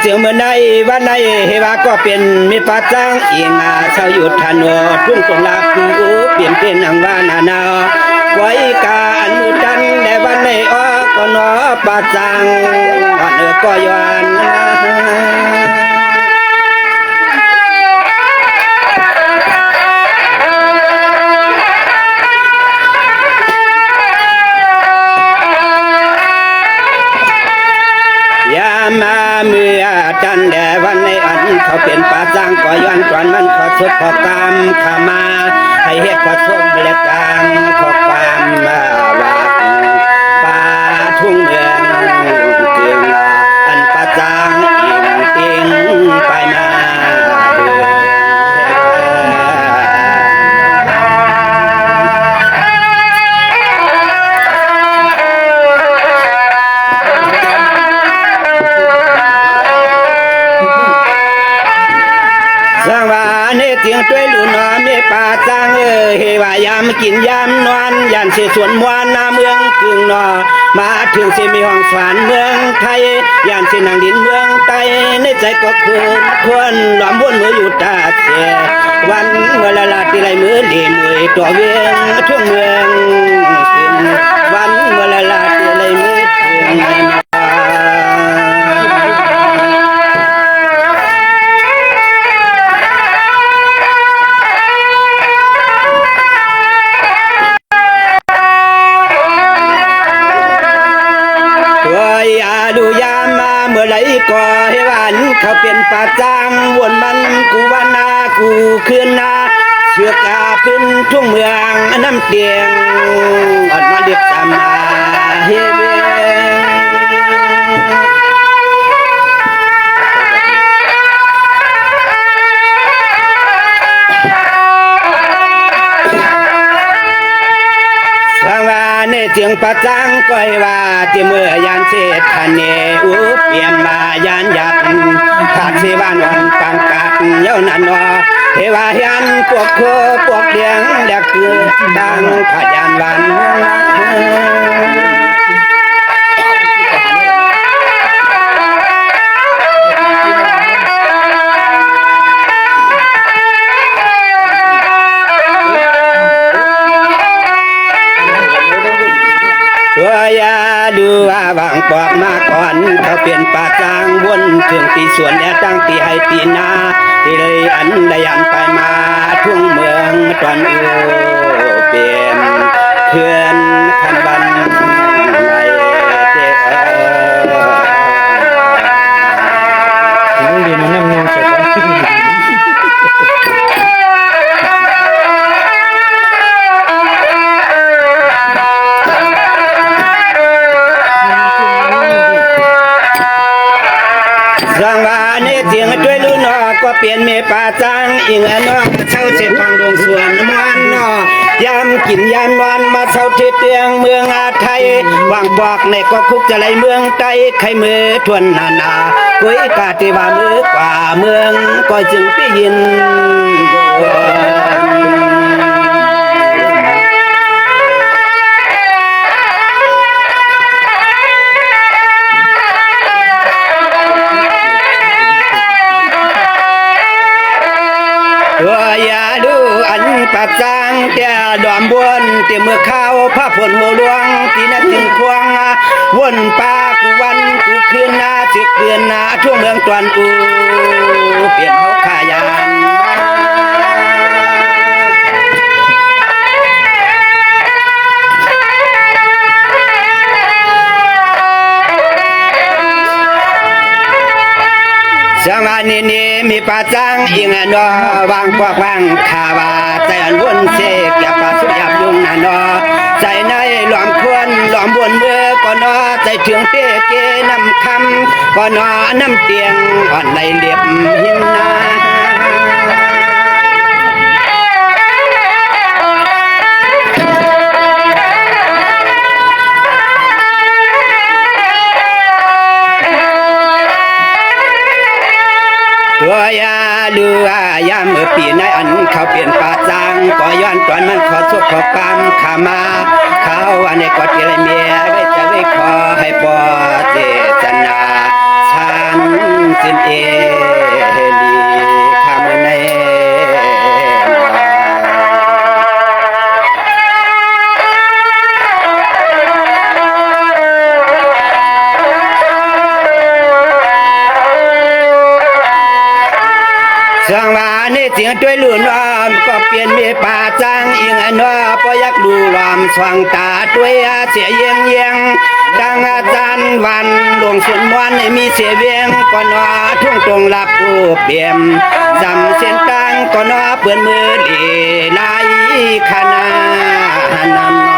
เจียวเมื่อในวันในเฮวาก็เป็นมีปาจังเอียงชาวยุทธานทุ่งตรงลาคูเปลี่ยนเป็นอังวานานาไว้กาอนุจันแต่วันในออกก็นอปาจังวันก็ย้อนมาเมื่อจันแดวันในอันเขาเป็นป่าจ้างก่อย้อนก่อนมันขอสุดขอกรรมขามาให้เหตุขอสุดเล็กกลางขอความมาวัดป่าทุ่งเมืองเตียงอันป่าจ้างอิงเตียงไปมาเตียงด้วยลูนอเมป่าจังเฮวายามกินยามนอนยันเสสวนมวนนาเมืองกึ่งนอมาถึงเสมีห้องฝันเมืองไทยยันเสนางดินเมืองไทยในใจก็ควรหลอมวนมืออยู่ตาเสวันเมื่อละลาที่ไรมือเลี่ยมมือตัวเวียงทั่วเมืองวันเมื่อละลาที่ไรมือถึงดูยามมาเมื่อไรก็ให้วันเขาเป็นป่าจางวนมันกูวันนากูคืนนาเชือกาขึ้นทุ่งเมืองน้ำเตียงอดมาเรียกตามมาเฮเวเจียงปะจังก้อยว่าที่เมื่อยานเศษทันเนอุเปียมมายานยัดขาดเสวานวันปังกัดเย้านันวเทวายันพวกโคพวกเลี้ยงเด็กคือดังขยานวันดูว่าบางปอกมาก่อนเขาเป็นป่าจางวนถึงตีสวนและตั้งตีให้ตีนาที่เลยอันได้ยันไปมาทุ่งเมืองตอนอูเปลี่ยนเพื่อนคันบันในเจ้เรียนนั่งเสร็จเสียงด้วยลูนอก็เปลี่ยนเมป่าจางอิงอนอเช่าเสร็จฟังดวงสวนมวนนอยามกินยามนอนมาเช่าที่เตียงเมืองอาไทยวางบอกในก็คุกจะไหลเมืองไตไข่มือทวนนานากุยกาติว่ามือกว่าเมืองก็จึงได้ยินอย่าดูอันปากจางแต่ดอมบวนที่เมื่อข้าวพระผลหัวหลวงที่นั่นถึงควงวนป่ากูวันกูคืนนาสิเกือนนาทั่วเมืองตวนอูเปลี่ยนเขาขายานจังหวะนี้มีป่าจังอิงนอวางพวกวางข่าวาใจอันวนเสกอย่าป่าสุยับยุงนอใจในหลอมควรหลอมบนเมื่อก็นอใจถึงเตเกน้ำคำก็นอน้ำเตียงอ่อนในเลียบหิมนาตัวยาดูยามเมื่อปีในอันเขาเปลี่ยนป่าจางก็ย้อนตอนมันขอสุขขอกรรมขามาเขาอันนี้ก็เจริญเมียไว้จะไว้ขอให้ปอเจตนา ส ชานสินเอลีคำในสังวานี่เสียงด้วยลุ่นว่าก็เปลี่ยนมีป่าจางอิงอันว่าพอยักดูลามสว่างตาด้วยเสียเยียงเยียงดังอาจารย์วันหลวงสุนมวนมีเสียเวียงก่อนว่าทุ่งตรงหลับผู้เปี่ยมจำเส้นตังก่อนว่าเปื่อนมือดีลายขนาดนำ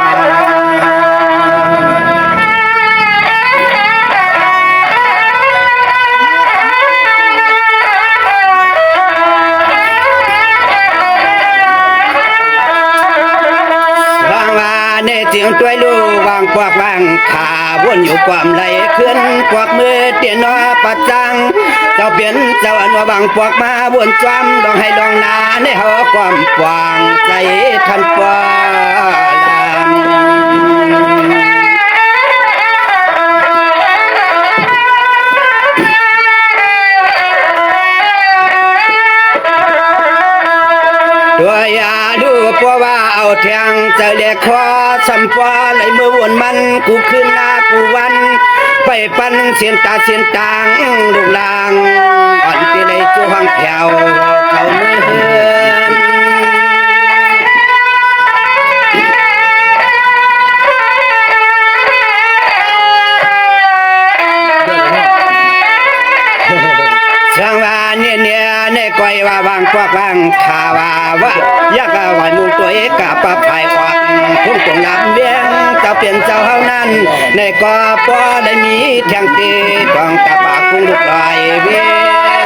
ในเสียงตัวลูวางพวกวางขาวนอยู่ความไหลขึ้นพวกมือเตียนนอปัดจังเจ้าเปลี่ยนเจ้าอันว่าบางพวกมาวนจอมลองให้ลองนาในหัวความกว้างใจทันปอลามตัวยาดูเพราะว่าเอาแทงจะเรียกคอสัมปอไหลมือวนมันกูขึ้นหน้ากูวันไปปั้นเสียนตาเสียนตางลูกลางอ่อนที่ในจูห้องแถวเขาเนื้อสังวาเนี่ยในก้อยว่าบางพวกบางข่าวว่าอยากเอาไว้มุงตัวเอกกับปะภายออกทุ่งตรงลำเบี้ยงเจ้าเปลี่ยนเจ้าเฮานั้นในกอปอได้มีแทงตีต้องตาปากคุ้งลูกลอยเบี้ยง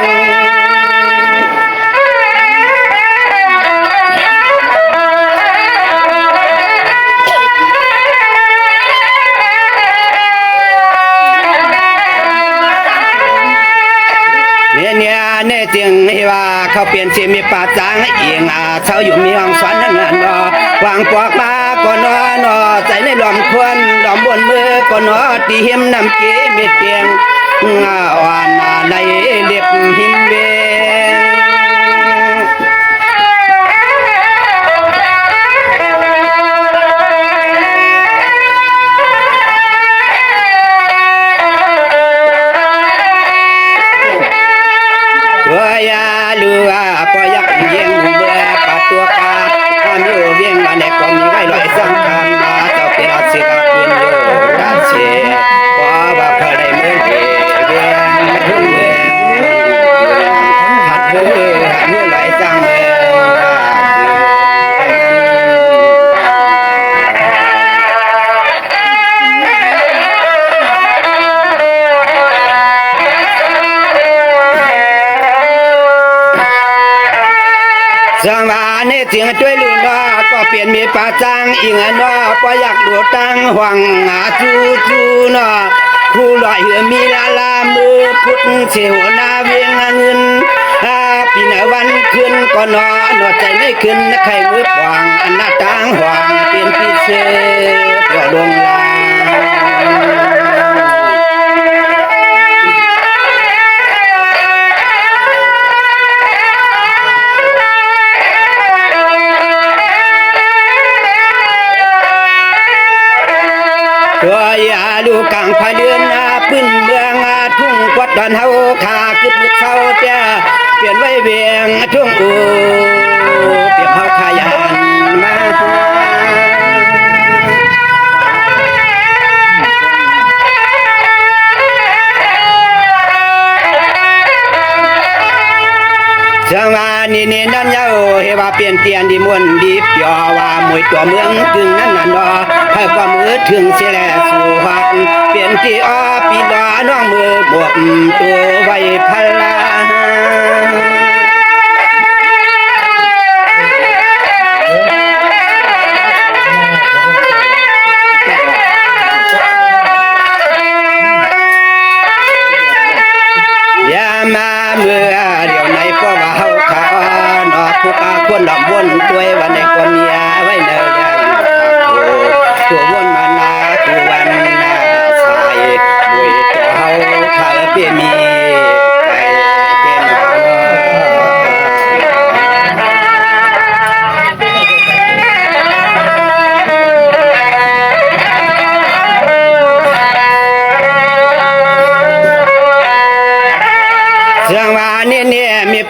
เนี่ยจึงให้ว่าเขาเปลี่ยนเสียมีป่าจางเอียงเช้าอยู่มีห้องสวนนั่นนอวางปอกมาก็นอใจในหลอมควนหลอมบนมือก็นอตีหิมน้ำเกเม็ดเตียงอ่านในเล็บหิมเบงยาลูอาปอยักเยี่ยงเบื่อปัดตัวกาความอยู่เวียงมาในก็มีไว้ลอยสังคำมาเจ้าเป็นอาศิกาปืนอยู่ด้านเสียพอว่าพอได้เมื่อเวียงทุ่งเวียงหัดมือลอยสังเมืสังวานี่เสียงด้วยลุ่นนอก็เปลี่ยนมีป่าจางอิงนอพออยากดูตังหวังจูนอครูลอยเหือมีลามือพุทธเสียวนาเวียงเงินปีหน้าวันขึ้นก็นอใจไม่ขึ้นใครมือปวางอันหน้าต่างหวังเปลี่ยนพิเศษเปล่าลงลาตัวยาดูกลางพาเดือนปื้นเมืองทุ่งกวดดอนเฮาขาขึ้นมือเท้าเจ้าเปลี่ยนไว้เวียงทุ่งอูเปลี่ยนเฮาขายานมาจังหวะนี่นั่นเย้าเฮว่าเปลี่ยนเตียนดีมวนดีเปียวว่ามวยตัวเมืองกึ่งนั่นน่ะดอให้ความมือถึงเสียแลสู่หักเปลี่ยนที่ปีดอน้องมือบวกตัวไว้พลามาเมื่อเดี๋ยวไหนก็ว่าเฮาขานอผู้กาควรดอกวนตัววันในก็เมียไว้เนยยังตัววนมานาตัววันนาสายบุยตัวเฮาขาเปียมี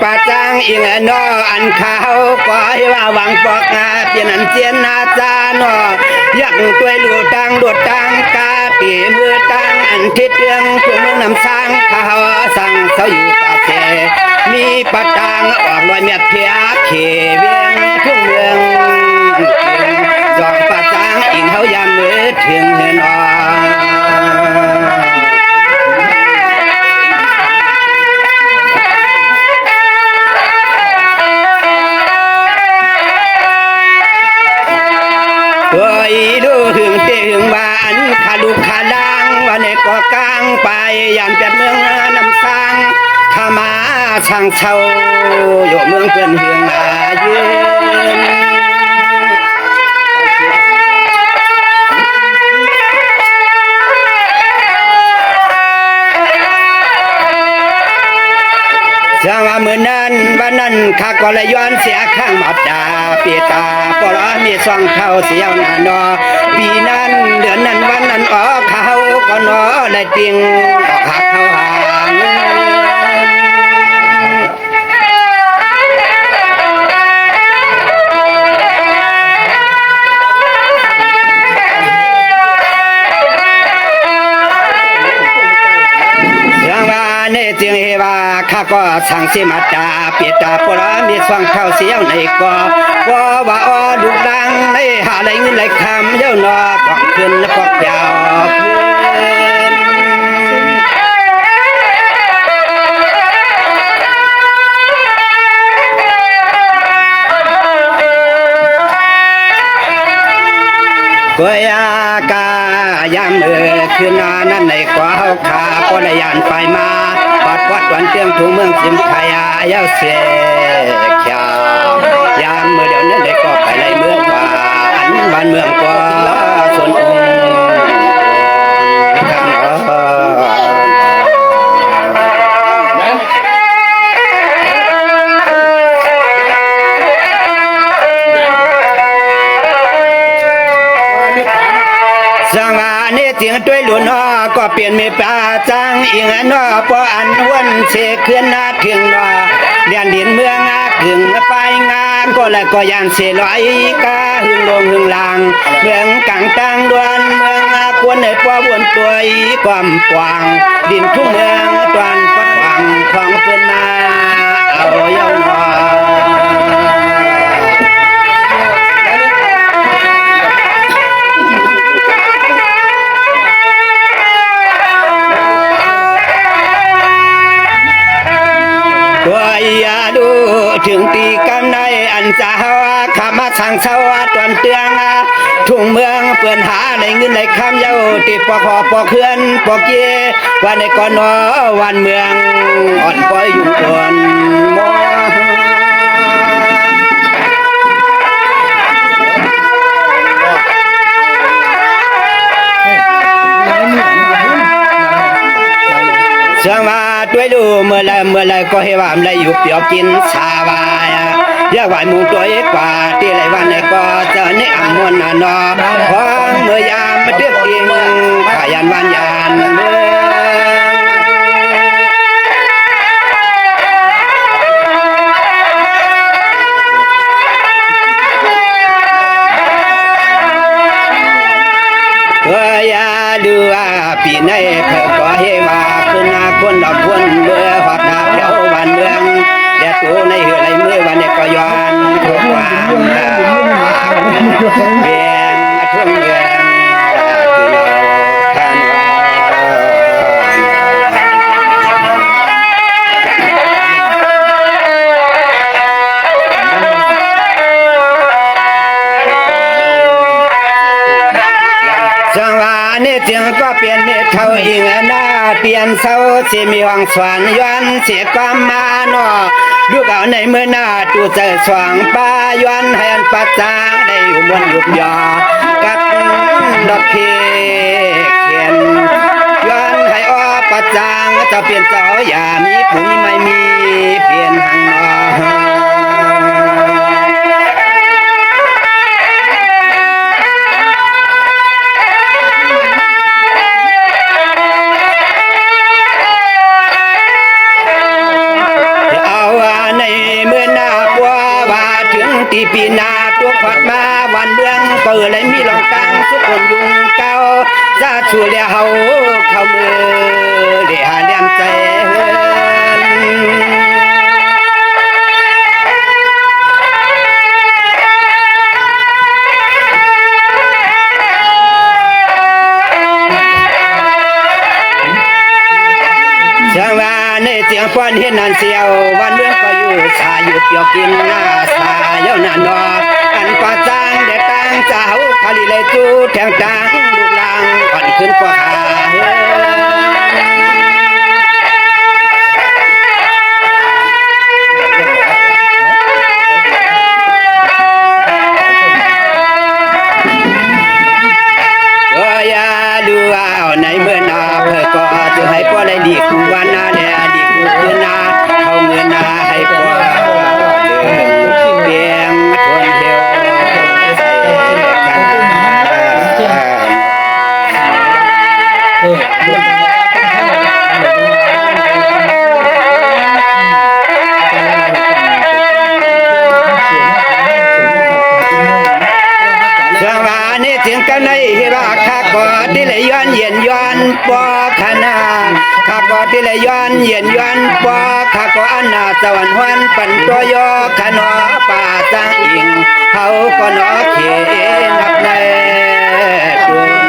ปาจางอิงนออันขาวก็ให้ว่าหวังปอกงาเปลี่ยนอันเจียนนาจานอยักตัวลูตังโดดตังกาปีมือตังอันทิศเตืองทุ่งเมืองนำสร้างเขาสั่งเสาอยู่ตาเจมีปะจางออกลอยเมียดเพียเขเวียงทุ่งเมืองจอกปะจางอิงเขายามมือถึงเฮนอดูถึงเตียงบ้านขาลูกขาดังวันนี้ก็กลางไปยามจัดเมืองน้ำสร้างขามาช่างเช่าอยู่เมืองเพื่อนเฮืองอายืนจังว่าเมื่อนั้นวันนั้นข้าก็เลยย้อนเสียข้างมาดาปีตาปลอมีสองเท่าเสียวนานอปีนั้นเดือนนั้นวันนั้นออกเขาก็นอเลยจริงออกหักเขาหางเจียงเฮวาข้าก็สั่งเสมาตาเปียตาปลามีสองเท่าเสียวในก็ว่าลูกดังในหาได้เงินไหลคำเย้านอกองขึ้นพอกยาวกวยากายามคืนนานั่นในกว่าเฮาขาก็ได้ยานไปมาปัดวัดวันเตียงทุ่งเมืองสิมขยาเย้าเสียขยามเมื่อเดี๋ยวนั้นได้ก็ไปไล่เมืองว่าอันบ้านเมืองก็ส่วนองค์สังอาเนเสียงด้วยหลุนอก็เปลี่ยนมีปลาจังอิงนอปออันวันเสกเคลื่อนนาถึงนอเรียนดินเมืองอาถึงไปงานก็และก็ยานเสลอยกาหึงลงหึงลางเมืองกังตังดวนเมืองอาควรในปอวนตัวอีความกว้างดินทุ่งเมืองตวนฟัดหวังของเพื่อนนาเอาเย้านออย่าดูถึงตีกำในอันสาวขามาสั่งสาวตอนเตืองทุ่งเมืองเปื่อนหาในเงินในคำเย้าติดปอคอปอเคลื่อนปอเกียวันในก่อนนอวันเมืองอ่อนปอยอยู่ก่อนมอจังว่าด้วยดูเมื่อไรก็ให้ว่าไม่อยู่เปียวกินชาวายอยากว่ามุงตัวเอกว่าที่ไรวันไหนก็จะนี่อ่ำมวนนอพอเมื่อยามมาเดือดกินขยันวันยานเมือยาดูปีในเพื่อก็ให้ว่าขึ้นนาคนดอกคนเมื่อหอดดาวเดียววันเมืองเดี๋ยวตัวในเหือไรเมื่อวันนี้ก็ย้อนทุกวันเบียงทุ่งเมืองจังหวะนี้เสียงก็เปลี่ยนเมฆเขาอิงหน้าเปลี่ยนเสาเสียมีห้องสวรรค์ย้อนเสียความมาหนอดูเก่าในเมื่อหน้าตูเจอสว่างป้าย้อนให้อันปัจจาได้อยู่บนยุบยอกัดดอกเขียนย้อนให้อ้อปัจจางจะเปลี่ยนเจ้าอย่ามีผู้มีไม่มีเปลี่ยนหังนอ น วันเมืองก็เลยมีลองกลางสุขคนยุงเก่าจะชูเลียเฮาเข้ามือเดียหาเลี้ยมใจเสียงว่าในเสียงฟ้อนเห็นนันเสียววันเมืองก็อยู่ชาอยู่เปียวกินหน้าสาเย้านันนออันป่าจางเด็ดตังเจ้าคาลิเลยจูแทงตังลูกลางอ่อนขึ้นกว่าขาในเมื่อนาเพื่อก็จะให้พ่อได้ดีคู่วันนาเดียดีคู่คืนนาเขาเงินนาให้พ่อเพียงทนเดียวถึงกันในฮิราข้าก็ที่เลยย้อนเย็นย้อนปอขนาข้าก็ที่เลยย้อนเย็นย้อนปอข้าก็อันนาสวรรค์วันปันตัวยอขนอป่าสังอิงเขาก็นอเขนับในตัว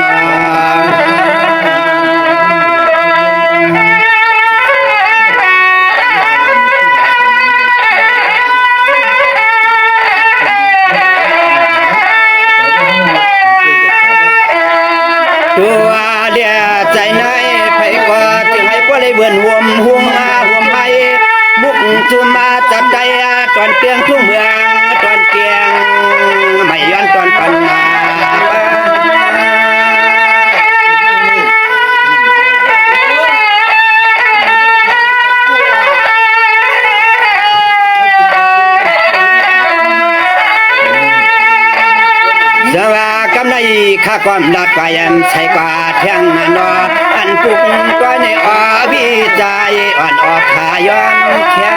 ตัวเดียใจในไผก็จึงให้พวกเลยเบื่อห่วมห่วงมาห่วมไปบุกจุมาจับใจตอนเตียงทุ่งเมืองตอนเตียงไม่ย้อนตอนปัญหาเจ้าว่ากำไรข้าความดัดกายใช้กว่าเที่ยงนออันปุกก็ในอวิจัยอ่อนออกขายอมแค่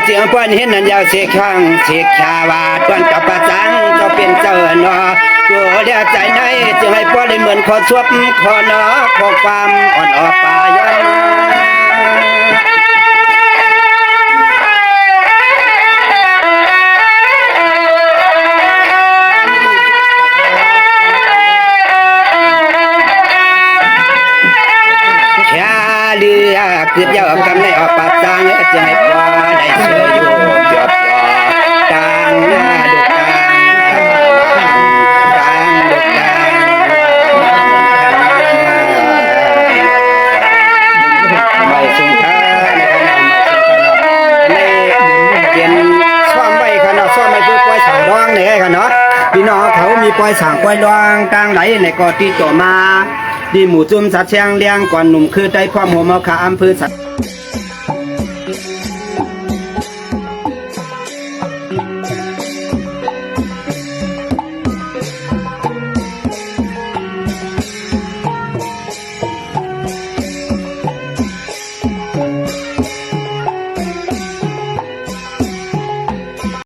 เสียงป้อนเห็นนั่นยาวเสียข้างเสียขาวาตวนกับประจังก็เป็นเจ้าหนอตัวเดียใจในจึงให้ป้อนได้เหมือนขอสวบขอหนอขอความอ่อนออกป่าย้อนแค่เรือเกิดยาวกำในออกป่าจังจึงให้ป้อนได้เชื่ออยู่หยอบหยอกลางหน้าดูกลางดูกลางไม่สุงค่าในเย็นซ่อมไว้ค่ะเนาะซ่อมไว้เพื่อปล่อยสางดองนี่ไงค่ะเนาะพี่น้องเขามีปล่อยสางปล่อยดองกลางไหลในกอที่จ่อมาดีหมู่จุ่มสัตว์เชียงเลี้ยงก่อนหนุ่มคือได้ความหัวเมาขาอำเภอสัตว์